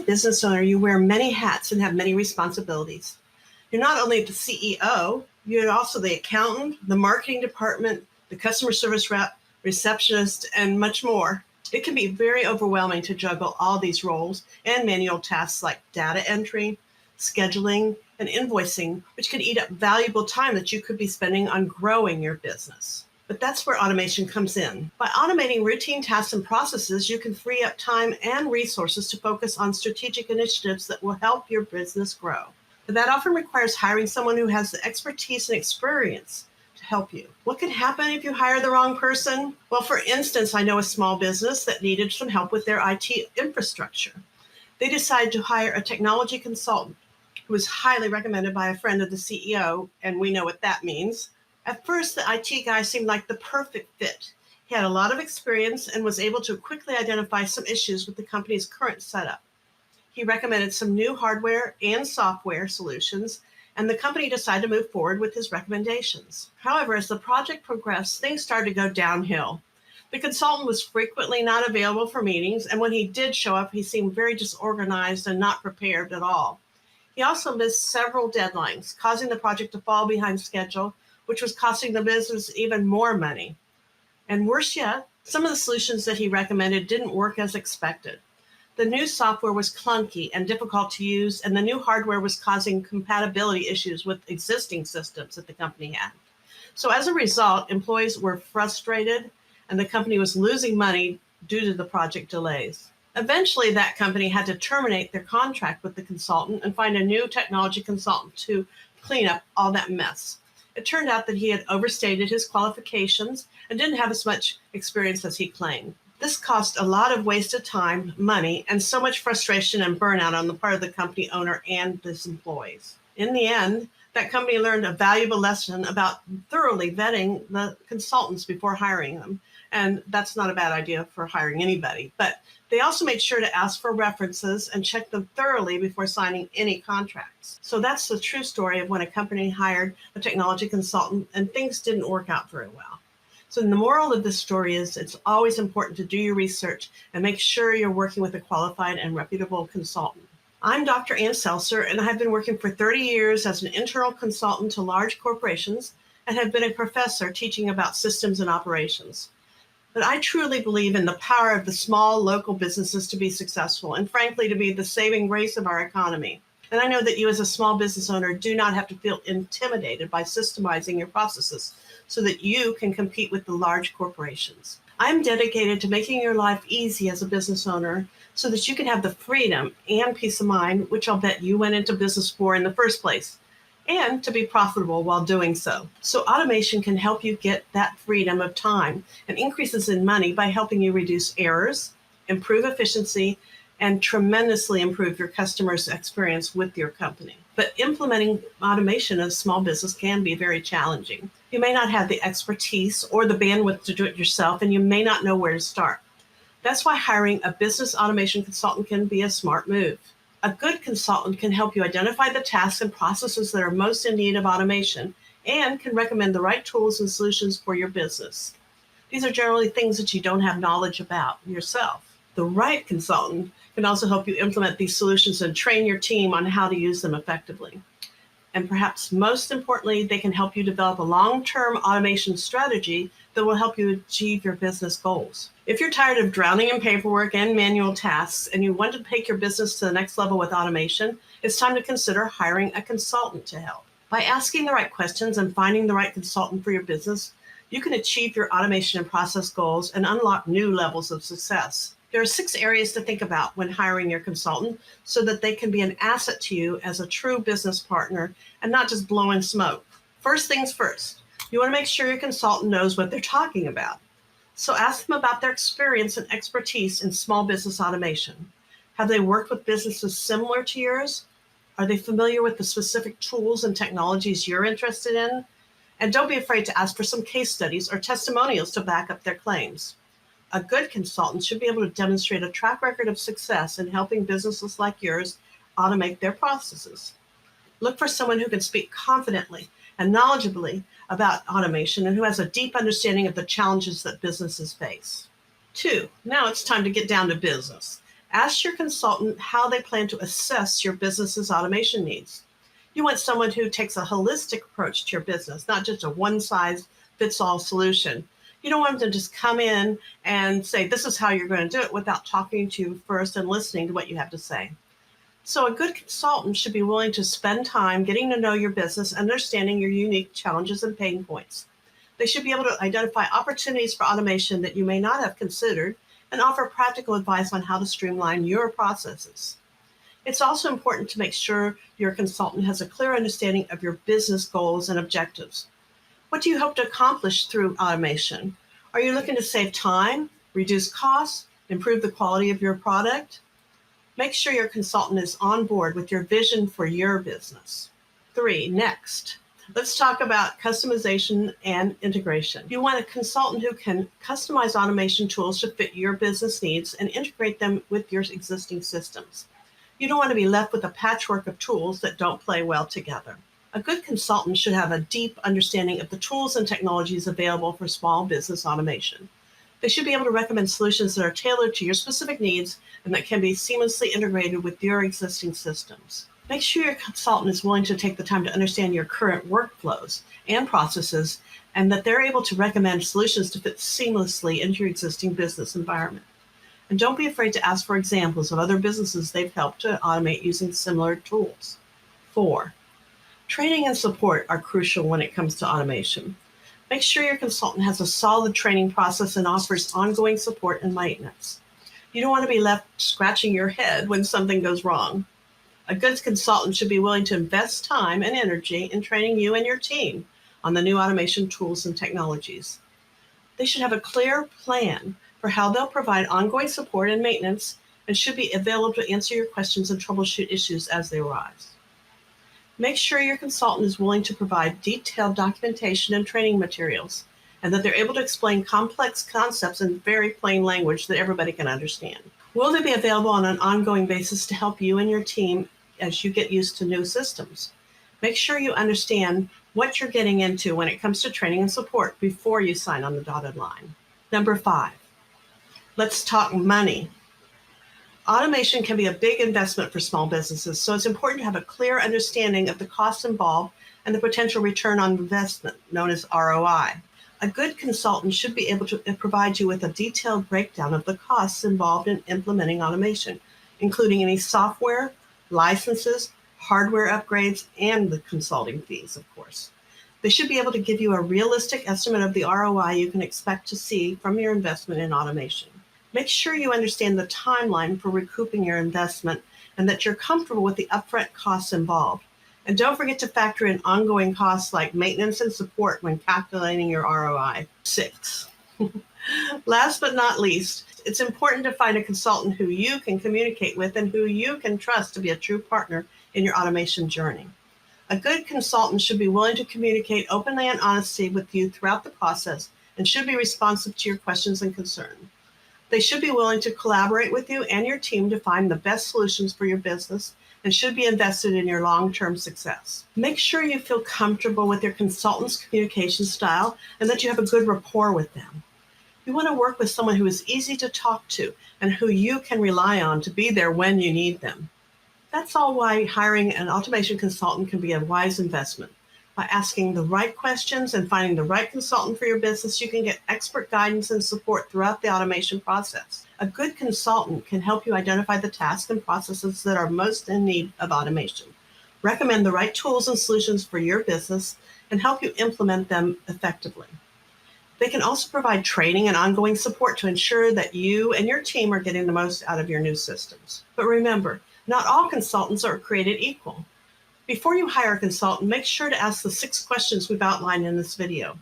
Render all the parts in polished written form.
business owner, you wear many hats and have many responsibilities. You're not only the CEO, you're also the accountant, the marketing department, the customer service rep, receptionist, and much more. It can be very overwhelming to juggle all these roles and manual tasks like data entry, scheduling, and invoicing, which can eat up valuable time that you could be spending on growing your business. But that's where automation comes in. By automating routine tasks and processes, you can free up time and resources to focus on strategic initiatives that will help your business grow. But that often requires hiring someone who has the expertise and experience to help you. What can happen if you hire the wrong person? Well, for instance, I know a small business that needed some help with their IT infrastructure. They decided to hire a technology consultant who was highly recommended by a friend of the CEO, and we know what that means. At first, the IT guy seemed like the perfect fit. He had a lot of experience and was able to quickly identify some issues with the company's current setup. He recommended some new hardware and software solutions, and the company decided to move forward with his recommendations. However, as the project progressed, things started to go downhill. The consultant was frequently not available for meetings, and when he did show up, he seemed very disorganized and not prepared at all. He also missed several deadlines, causing the project to fall behind schedule, which was costing the business even more money. And worse yet, some of the solutions that he recommended didn't work as expected. The new software was clunky and difficult to use, and the new hardware was causing compatibility issues with existing systems that the company had. So as a result, employees were frustrated, and the company was losing money due to the project delays. Eventually, that company had to terminate their contract with the consultant and find a new technology consultant to clean up all that mess. It turned out that he had overstated his qualifications and didn't have as much experience as he claimed. This cost a lot of wasted time, money, and so much frustration and burnout on the part of the company owner and his employees. In the end, that company learned a valuable lesson about thoroughly vetting the consultants before hiring them. And that's not a bad idea for hiring anybody. But they also made sure to ask for references and check them thoroughly before signing any contracts. So that's the true story of when a company hired a technology consultant and things didn't work out very well. So the moral of this story is it's always important to do your research and make sure you're working with a qualified and reputable consultant. I'm Dr. Ann Selcer, and I have been working for 30 years as an internal consultant to large corporations and have been a professor teaching about systems and operations. But I truly believe in the power of the small local businesses to be successful and, frankly, to be the saving grace of our economy. And I know that you as a small business owner do not have to feel intimidated by systemizing your processes so that you can compete with the large corporations. I'm dedicated to making your life easy as a business owner so that you can have the freedom and peace of mind, which I'll bet you went into business for in the first place, and to be profitable while doing so. So automation can help you get that freedom of time and increases in money by helping you reduce errors, improve efficiency, and tremendously improve your customers' experience with your company. But implementing automation as a small business can be very challenging. You may not have the expertise or the bandwidth to do it yourself, and you may not know where to start. That's why hiring a business automation consultant can be a smart move. A good consultant can help you identify the tasks and processes that are most in need of automation and can recommend the right tools and solutions for your business. These are generally things that you don't have knowledge about yourself. The right consultant can also help you implement these solutions and train your team on how to use them effectively. And perhaps most importantly, they can help you develop a long-term automation strategy that will help you achieve your business goals. If you're tired of drowning in paperwork and manual tasks and you want to take your business to the next level with automation, it's time to consider hiring a consultant to help. By asking the right questions and finding the right consultant for your business, you can achieve your automation and process goals and unlock new levels of success. There are 6 areas to think about when hiring your consultant so that they can be an asset to you as a true business partner and not just blowing smoke. First things first, you want to make sure your consultant knows what they're talking about. So ask them about their experience and expertise in small business automation. Have they worked with businesses similar to yours? Are they familiar with the specific tools and technologies you're interested in? And don't be afraid to ask for some case studies or testimonials to back up their claims. A good consultant should be able to demonstrate a track record of success in helping businesses like yours automate their processes. Look for someone who can speak confidently and knowledgeably about automation and who has a deep understanding of the challenges that businesses face. 2, now it's time to get down to business. Ask your consultant how they plan to assess your business's automation needs. You want someone who takes a holistic approach to your business, not just a one-size-fits-all solution. You don't want them to just come in and say, this is how you're going to do it, without talking to you first and listening to what you have to say. So a good consultant should be willing to spend time getting to know your business, understanding your unique challenges and pain points. They should be able to identify opportunities for automation that you may not have considered and offer practical advice on how to streamline your processes. It's also important to make sure your consultant has a clear understanding of your business goals and objectives. What do you hope to accomplish through automation? Are you looking to save time, reduce costs, improve the quality of your product? Make sure your consultant is on board with your vision for your business. 3, next. Let's talk about customization and integration. You want a consultant who can customize automation tools to fit your business needs and integrate them with your existing systems. You don't want to be left with a patchwork of tools that don't play well together. A good consultant should have a deep understanding of the tools and technologies available for small business automation. They should be able to recommend solutions that are tailored to your specific needs and that can be seamlessly integrated with your existing systems. Make sure your consultant is willing to take the time to understand your current workflows and processes, and that they're able to recommend solutions to fit seamlessly into your existing business environment. And don't be afraid to ask for examples of other businesses they've helped to automate using similar tools. 4, training and support are crucial when it comes to automation. Make sure your consultant has a solid training process and offers ongoing support and maintenance. You don't want to be left scratching your head when something goes wrong. A good consultant should be willing to invest time and energy in training you and your team on the new automation tools and technologies. They should have a clear plan for how they'll provide ongoing support and maintenance, and should be available to answer your questions and troubleshoot issues as they arise. Make sure your consultant is willing to provide detailed documentation and training materials, and that they're able to explain complex concepts in very plain language that everybody can understand. Will they be available on an ongoing basis to help you and your team as you get used to new systems? Make sure you understand what you're getting into when it comes to training and support before you sign on the dotted line. Number 5, let's talk money. Automation can be a big investment for small businesses, so it's important to have a clear understanding of the costs involved and the potential return on investment, known as ROI. A good consultant should be able to provide you with a detailed breakdown of the costs involved in implementing automation, including any software, licenses, hardware upgrades, and the consulting fees, of course. They should be able to give you a realistic estimate of the ROI you can expect to see from your investment in automation. Make sure you understand the timeline for recouping your investment and that you're comfortable with the upfront costs involved. And don't forget to factor in ongoing costs like maintenance and support when calculating your ROI. 6. Last but not least, it's important to find a consultant who you can communicate with and who you can trust to be a true partner in your automation journey. A good consultant should be willing to communicate openly and honestly with you throughout the process and should be responsive to your questions and concerns. They should be willing to collaborate with you and your team to find the best solutions for your business and should be invested in your long-term success. Make sure you feel comfortable with your consultant's communication style and that you have a good rapport with them. You want to work with someone who is easy to talk to and who you can rely on to be there when you need them. That's all why hiring an automation consultant can be a wise investment. By asking the right questions and finding the right consultant for your business, you can get expert guidance and support throughout the automation process. A good consultant can help you identify the tasks and processes that are most in need of automation, recommend the right tools and solutions for your business, and help you implement them effectively. They can also provide training and ongoing support to ensure that you and your team are getting the most out of your new systems. But remember, not all consultants are created equal. Before you hire a consultant, make sure to ask the 6 questions we've outlined in this video.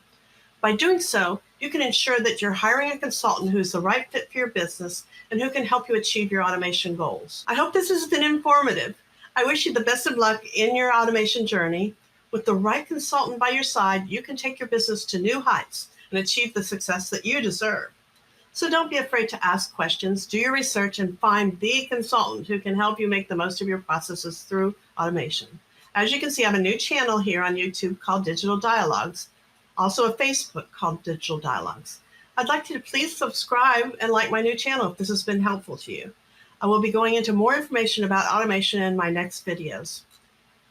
By doing so, you can ensure that you're hiring a consultant who is the right fit for your business and who can help you achieve your automation goals. I hope this has been informative. I wish you the best of luck in your automation journey. With the right consultant by your side, you can take your business to new heights and achieve the success that you deserve. So don't be afraid to ask questions, do your research, and find the consultant who can help you make the most of your processes through automation. As you can see, I have a new channel here on YouTube called Digital Dialogues, also a Facebook called Digital Dialogues. I'd like you to please subscribe and like my new channel if this has been helpful to you. I will be going into more information about automation in my next videos.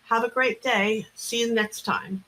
Have a great day. See you next time.